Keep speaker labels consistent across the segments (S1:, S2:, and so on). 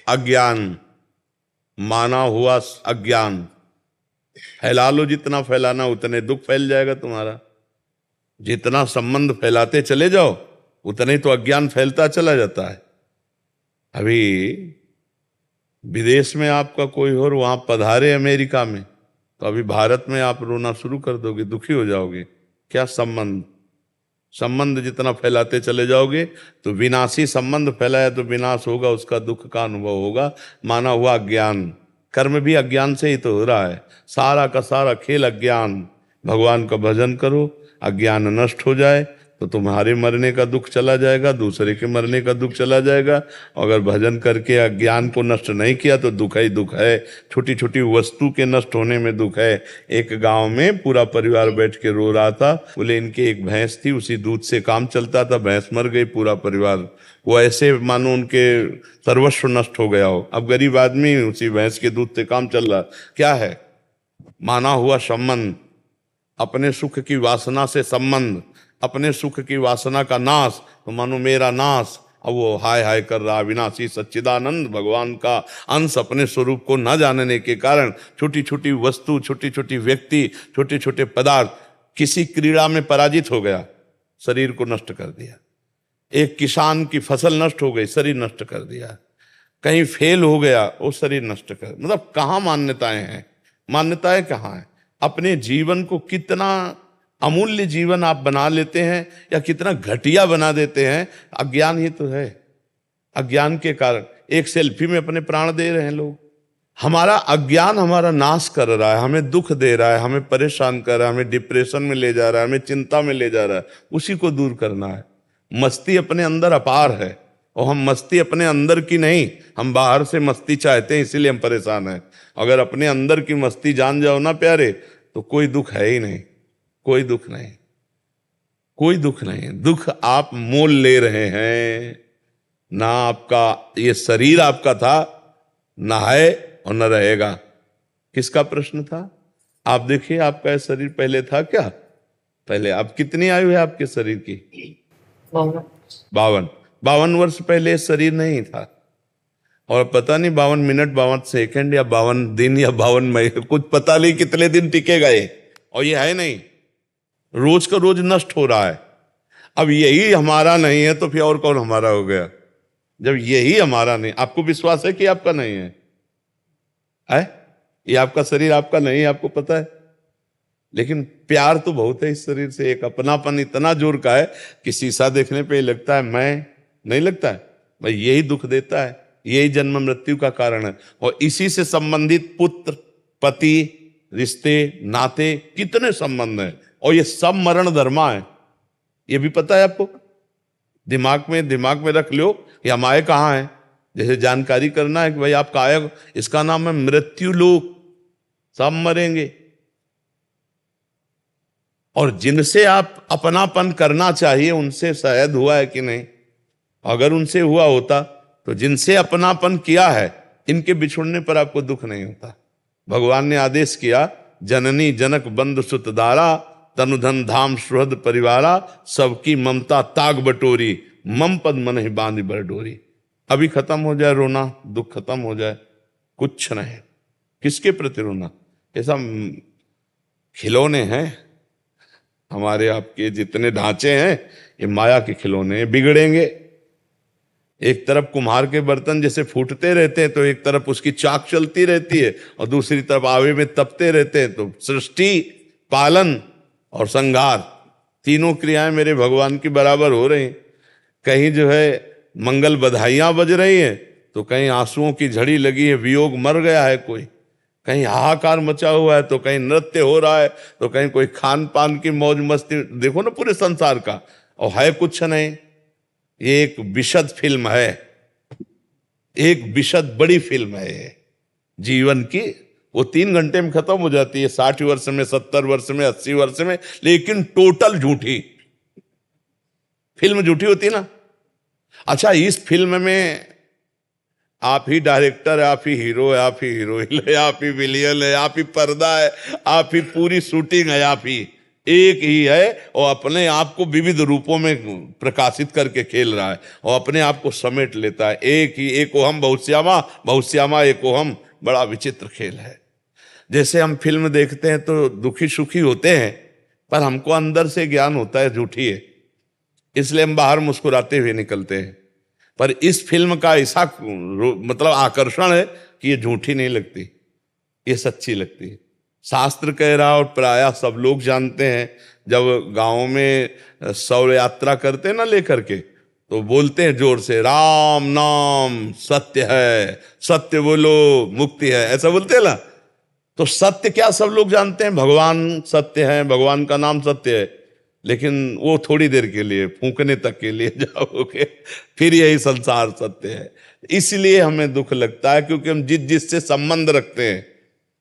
S1: अज्ञान, माना हुआ अज्ञान। फैला लो, जितना फैलाना उतने दुख फैल जाएगा तुम्हारा। जितना संबंध फैलाते चले जाओ उतने तो अज्ञान फैलता चला जाता है। अभी विदेश में आपका कोई और वहां पधारे अमेरिका में, तो अभी भारत में आप रोना शुरू कर दोगे, दुखी हो जाओगे। क्या संबंध, संबंध जितना फैलाते चले जाओगे तो विनाशी संबंध फैलाया तो विनाश होगा, उसका दुख का अनुभव होगा। माना हुआ अज्ञान, कर्म भी अज्ञान से ही तो हो रहा है। सारा का सारा खेल अज्ञान। भगवान का भजन करो, अज्ञान नष्ट हो जाए तो तुम्हारे मरने का दुख चला जाएगा, दूसरे के मरने का दुख चला जाएगा। अगर भजन करके अज्ञान को नष्ट नहीं किया तो दुख ही दुख है। छोटी छोटी वस्तु के नष्ट होने में दुख है। एक गांव में पूरा परिवार बैठ के रो रहा था। बोले इनके एक भैंस थी, उसी दूध से काम चलता था, भैंस मर गई, पूरा परिवार वो ऐसे मानो उनके सर्वस्व नष्ट हो गया हो। अब गरीब आदमी उसी भैंस के दूध से काम चल रहा। क्या है? माना हुआ संबंध, अपने सुख की वासना से संबंध, अपने सुख की वासना का नाश, तो मानो मेरा नाश। अब वो हाय हाय कर रहा। विनाशी सच्चिदानंद भगवान का अंश अपने स्वरूप को न जानने के कारण छोटी छोटी वस्तु, छोटी छोटी व्यक्ति, छोटे छोटे पदार्थ, किसी क्रीड़ा में पराजित हो गया, शरीर को नष्ट कर दिया। एक किसान की फसल नष्ट हो गई, शरीर नष्ट कर दिया। कहीं फेल हो गया, वो शरीर नष्ट कर, मतलब कहाँ मान्यताएं हैं? मान्यताएं कहाँ है? अपने जीवन को कितना अमूल्य जीवन आप बना लेते हैं या कितना घटिया बना देते हैं, अज्ञान ही तो है। अज्ञान के कारण एक सेल्फी में अपने प्राण दे रहे हैं लोग। हमारा अज्ञान हमारा नाश कर रहा है, हमें दुख दे रहा है, हमें परेशान कर रहा है, हमें डिप्रेशन में ले जा रहा है, हमें चिंता में ले जा रहा है। उसी को दूर करना है। मस्ती अपने अंदर अपार है, और हम मस्ती अपने अंदर की नहीं, हम बाहर से मस्ती चाहते हैं, इसीलिए हम परेशान हैं। अगर अपने अंदर की मस्ती जान जाओ ना प्यारे, तो कोई दुख है ही नहीं, कोई दुख नहीं, कोई दुख नहीं। दुख आप मोल ले रहे हैं ना। आपका ये शरीर आपका था, ना है और न रहेगा। किसका प्रश्न था? आप देखिए, आपका ये शरीर पहले था क्या? पहले आप कितनी आयु है आपके शरीर की? 52 वर्ष पहले शरीर नहीं था। और पता नहीं 52 मिनट, 52 सेकंड या 52 दिन या 52 महीने, कुछ पता नहीं कितने दिन टिकेगा ये। और ये है नहीं, रोज का रोज नष्ट हो रहा है। अब यही हमारा नहीं है तो फिर और कौन हमारा हो गया? जब यही हमारा नहीं, आपको विश्वास है कि आपका नहीं है? ये आपका शरीर आपका नहीं है, आपको पता है। लेकिन प्यार तो बहुत है इस शरीर से। एक अपनापन इतना जोर का है कि शीशा देखने पे लगता है मैं, नहीं लगता है भाई, यही दुख देता है, यही जन्म मृत्यु का कारण है। और इसी से संबंधित पुत्र, पति, रिश्ते, नाते, कितने संबंध हैं, और ये सब मरण धर्मा है। ये भी पता है आपको? दिमाग में रख लो कि हम आए कहाँ हैं। जैसे जानकारी करना है कि भाई आपका आया, इसका नाम है मृत्यु लोक। सब मरेंगे। और जिनसे आप अपनापन करना चाहिए उनसे शायद हुआ है कि नहीं? अगर उनसे हुआ होता तो जिनसे अपनापन किया है, इनके बिछुड़ने पर आपको दुख नहीं होता। भगवान ने आदेश किया, जननी जनक बंधु सुत दारा, तनुधन धाम सुहृद परिवारा, सबकी ममता ताग बटोरी, मम पद मन ही बांध बर डोरी। अभी खत्म हो जाए रोना, दुख खत्म हो जाए, कुछ नहीं। किसके प्रति रोना? ऐसा खिलौने हैं हमारे आपके, जितने ढांचे हैं ये माया के खिलौने, बिगड़ेंगे। एक तरफ कुम्हार के बर्तन जैसे फूटते रहते हैं तो एक तरफ उसकी चाक चलती रहती है, और दूसरी तरफ आवे में तपते रहते हैं। तो सृष्टि, पालन और संहार, तीनों क्रियाएं मेरे भगवान की बराबर हो रही। कहीं जो है मंगल बधाइयां बज रही हैं, तो कहीं आंसुओं की झड़ी लगी है, वियोग मर गया है कोई, कहीं हाहाकार मचा हुआ है, तो कहीं नृत्य हो रहा है, तो कहीं कोई खान पान की मौज मस्ती। देखो ना पूरे संसार का, और है कुछ नहीं। ये एक विशद फिल्म है, एक विशद बड़ी फिल्म है ये जीवन की। वो 3 घंटे में खत्म हो जाती है, 60 वर्ष में, 70 वर्ष में, 80 वर्ष में, लेकिन टोटल झूठी फिल्म। झूठी होती ना। अच्छा, इस फिल्म में आप ही डायरेक्टर है, आप ही हीरो है, आप ही हीरोइन है, आप ही विलियन है, आप ही पर्दा है, आप ही पूरी शूटिंग है, आप ही एक ही है और अपने आप को विविध रूपों में प्रकाशित करके खेल रहा है और अपने आप को समेट लेता है। एक ही एकोहम बहुश्यामा, बहुश्यामा एकोहम। बड़ा विचित्र खेल है। जैसे हम फिल्म देखते हैं तो दुखी सुखी होते हैं, पर हमको अंदर से ज्ञान होता है झूठी है, इसलिए हम बाहर मुस्कुराते हुए निकलते हैं। पर इस फिल्म का ऐसा मतलब आकर्षण है कि ये झूठी नहीं लगती, ये सच्ची लगती है। शास्त्र कह रहा और प्रायः सब लोग जानते हैं, जब गांव में शौर्य यात्रा करते हैं ना लेकर के, तो बोलते हैं जोर से, राम नाम सत्य है, सत्य बोलो मुक्ति है, ऐसा बोलते हैं ना। तो सत्य क्या सब लोग जानते हैं, भगवान सत्य है, भगवान का नाम सत्य है, लेकिन वो थोड़ी देर के लिए, फूंकने तक के लिए जाओगे, फिर यही संसार सत्य है। इसलिए हमें दुख लगता है क्योंकि हम जिससे संबंध रखते हैं।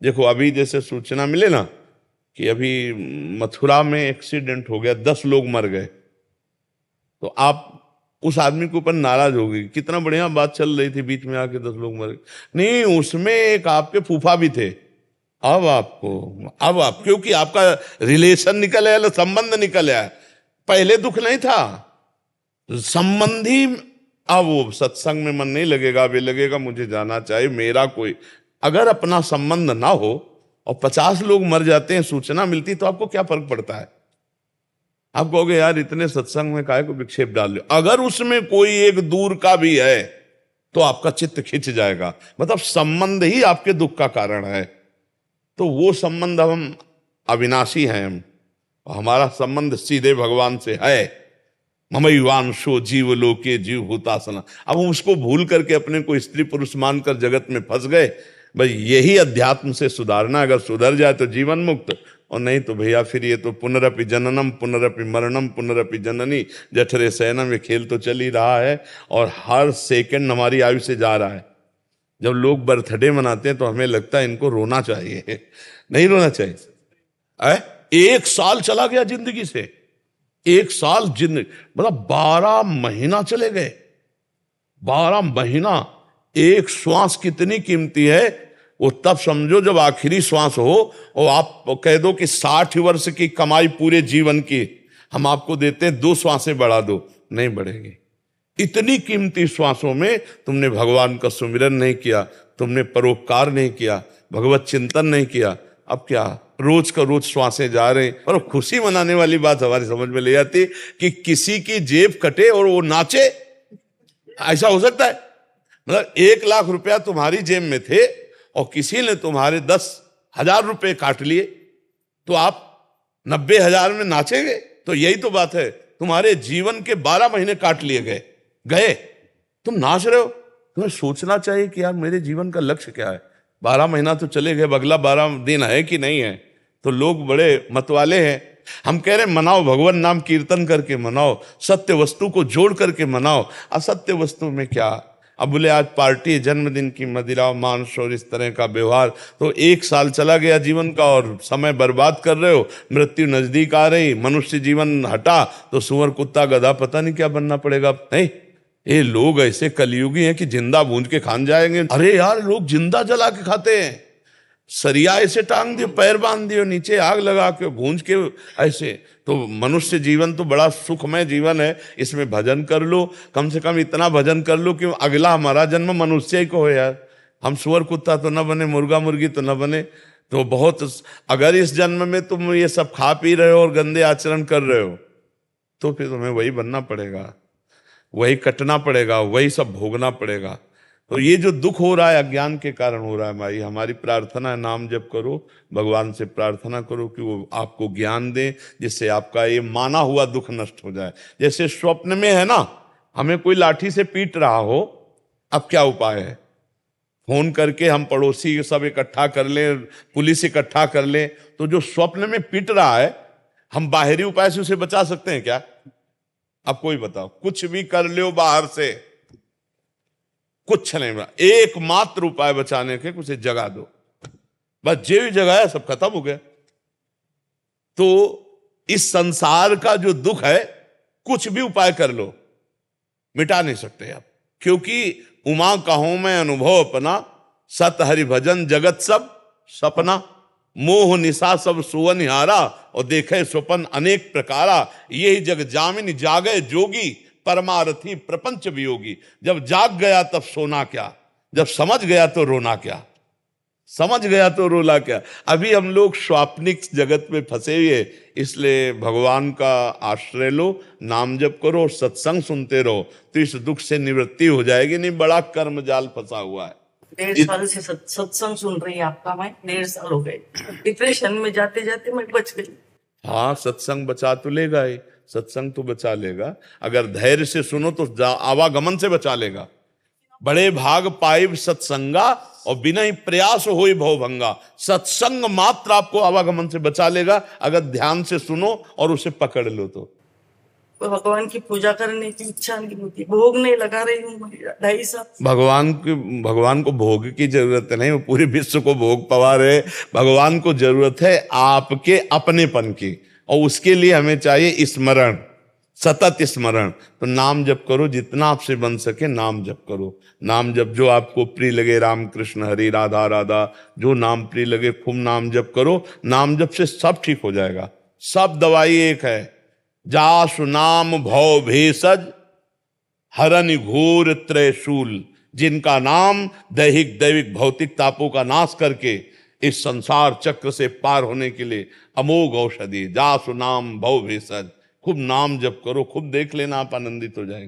S1: देखो अभी जैसे सूचना मिले ना कि अभी मथुरा में एक्सीडेंट हो गया, 10 लोग मर गए, तो आप उस आदमी के ऊपर नाराज हो गई, कितना बढ़िया बात चल रही थी, बीच में आके 10 लोग मर गए। नहीं, उसमें एक आपके फूफा भी थे। अब आप क्योंकि आपका रिलेशन निकल आया, संबंध निकल आया, पहले दुख नहीं था संबंधी। अब वो सत्संग में मन नहीं लगेगा, अब ये लगेगा मुझे जाना चाहिए, मेरा कोई। अगर अपना संबंध ना हो और 50 लोग मर जाते हैं, सूचना मिलती, तो आपको क्या फर्क पड़ता है? आप कहोगे यार इतने सत्संग में काहे को विक्षेप डाल लो। अगर उसमें कोई एक दूर का भी है तो आपका चित्त खिंच जाएगा, मतलब संबंध ही आपके दुख का कारण है। तो वो संबंध, हम अविनाशी हैं, हम हमारा संबंध सीधे भगवान से है। ममैवांशो जीव लोके जीव भूतासना। अब हम उसको भूल करके अपने को स्त्री पुरुष मानकर जगत में फंस गए। भाई यही अध्यात्म से सुधारना, अगर सुधर जाए तो जीवन मुक्त, और नहीं तो भैया फिर ये तो पुनरपि जननम पुनरपि मरणम पुनरपि जननी जठरे शयनम, ये खेल तो चल ही रहा है और हर सेकंड हमारी आयु से जा रहा है। जब लोग बर्थडे मनाते हैं तो हमें लगता है इनको रोना चाहिए, नहीं रोना चाहिए। 1 साल चला गया जिंदगी से, 1 साल जिंदगी, मतलब 12 महीना चले गए। 12 महीना, एक श्वास कितनी कीमती है वो तब समझो जब आखिरी श्वास हो और आप कह दो कि 60 वर्ष की कमाई पूरे जीवन की हम आपको देते हैं, 2 श्वासें बढ़ा दो, नहीं बढ़ेगी। इतनी कीमती श्वासों में तुमने भगवान का सुमिरन नहीं किया, तुमने परोपकार नहीं किया, भगवत चिंतन नहीं किया। अब क्या रोज का रोज श्वासें जा रहे हैं। और खुशी मनाने वाली बात हमारी समझ में ले जाती कि किसी की जेब कटे और वो नाचे, ऐसा हो सकता है? मतलब 1 लाख रुपया तुम्हारी जेब में थे और किसी ने तुम्हारे 10,000 रुपए काट लिए, तो आप 90,000 में नाचेंगे? तो यही तो बात है, तुम्हारे जीवन के 12 महीने काट लिए गए, तुम नाच रहे हो। तुम्हें सोचना चाहिए कि यार मेरे जीवन का लक्ष्य क्या है। 12 महीना तो चले गए, अगला 12 दिन है कि नहीं है। तो लोग बड़े मतवाले हैं। हम कह रहे मनाओ, भगवान नाम कीर्तन करके मनाओ, सत्य वस्तु को जोड़ करके मनाओ। असत्य वस्तु में क्या? अब बोले आज पार्टी, जन्मदिन की मदिरा मांस और इस तरह का व्यवहार, तो 1 साल चला गया जीवन का और समय बर्बाद कर रहे हो। मृत्यु नजदीक आ रही, मनुष्य जीवन हटा तो सुअर कुत्ता गधा पता नहीं क्या बनना पड़ेगा। नहीं, ये लोग ऐसे कलयुगी हैं कि जिंदा भूंज के खान जाएंगे। अरे यार लोग जिंदा जला के खाते हैं, सरिया ऐसे टांग दियो, पैर बांध दियो, नीचे आग लगा के भूंज के ऐसे। तो मनुष्य जीवन तो बड़ा सुखमय जीवन है, इसमें भजन कर लो, कम से कम इतना भजन कर लो कि अगला हमारा जन्म मनुष्य ही को हो यार। हम सुअर कुत्ता तो न बने, मुर्गा मुर्गी तो न बने। तो बहुत, अगर इस जन्म में तुम ये सब खा पी रहे हो और गंदे आचरण कर रहे हो तो फिर तुम्हें वही बनना पड़ेगा, वही कटना पड़ेगा, वही सब भोगना पड़ेगा। तो ये जो दुख हो रहा है अज्ञान के कारण हो रहा है। भाई हमारी प्रार्थना है, नाम जप करो, भगवान से प्रार्थना करो कि वो आपको ज्ञान दे, जिससे आपका ये माना हुआ दुख नष्ट हो जाए। जैसे स्वप्न में है ना, हमें कोई लाठी से पीट रहा हो, अब क्या उपाय है? फोन करके हम पड़ोसी सब इकट्ठा कर लें, पुलिस इकट्ठा कर लें। तो जो स्वप्न में पीट रहा है, हम बाहरी उपाय से उसे बचा सकते हैं क्या? अब कोई बताओ, कुछ भी कर लो बाहर से, कुछ नहीं बना। एकमात्र उपाय बचाने के, उसे जगा दो, बस जे भी जगाया सब खत्म हो गया। तो इस संसार का जो दुख है, कुछ भी उपाय कर लो मिटा नहीं सकते आप, क्योंकि उमा कहूं मैं अनुभव अपना, सत हरि भजन जगत सब सपना। मोह निशा सब सुवनिहारा, और देखे स्वपन अनेक प्रकारा। यही जग जामिन जागे जोगी, परमारथी प्रपंच वियोगी। जब जाग गया तब सोना क्या, जब समझ गया तो रोना क्या, समझ गया तो रोला क्या। अभी हम लोग स्वाप्निक जगत में फंसे हुए, इसलिए भगवान का आश्रय लो, नाम जप करो, सत्संग सुनते रहो, तो इस दुख से निवृत्ति हो जाएगी। नहीं बड़ा कर्म जाल फंसा हुआ है।
S2: 1.5 साल से सत्संग सुन रही है आपका, मैं 1.5 साल हो गए। डिप्रेशन में जाते जाते मैं बच गई।
S1: हाँ, सत्संग बचा तो लेगा ही, सत्संग तो बचा लेगा। अगर धैर्य से सुनो तो आवागमन से बचा लेगा। बड़े भाग पाइब सत्संगा, और बिना ही प्रयास होई भवभंगा। सत्संग मात्र आपको आवागमन से बचा लेगा, अगर ध्यान से सुनो और उसे पकड़ लो तो।
S2: भगवान की पूजा करने की इच्छा नहीं होती, भोग नहीं लगा रही हूँ 2.5 साल।
S1: भगवान को भोग की जरूरत नहीं, वो पूरे विश्व को भोग पवा रहे। भगवान को जरूरत है आपके अपनेपन की, और उसके लिए हमें चाहिए स्मरण, सतत स्मरण। तो नाम जप करो, जितना आपसे बन सके नाम जप करो। नाम जप जो आपको प्रिय लगे, राम कृष्ण हरि राधा राधा, जो नाम प्रिय लगे खूब नाम जप करो। नाम जप से सब ठीक हो जाएगा, सब दवाई एक है। जासु नाम भव भेषज, हरन घोर त्रयशूल। जिनका नाम दैहिक दैविक भौतिक तापों का नाश करके इस संसार चक्र से पार होने के लिए अमोघ औषधि। जासु नाम भव भेषज, खूब नाम जप करो, खूब देख लेना आप आनंदित हो जाएंगे।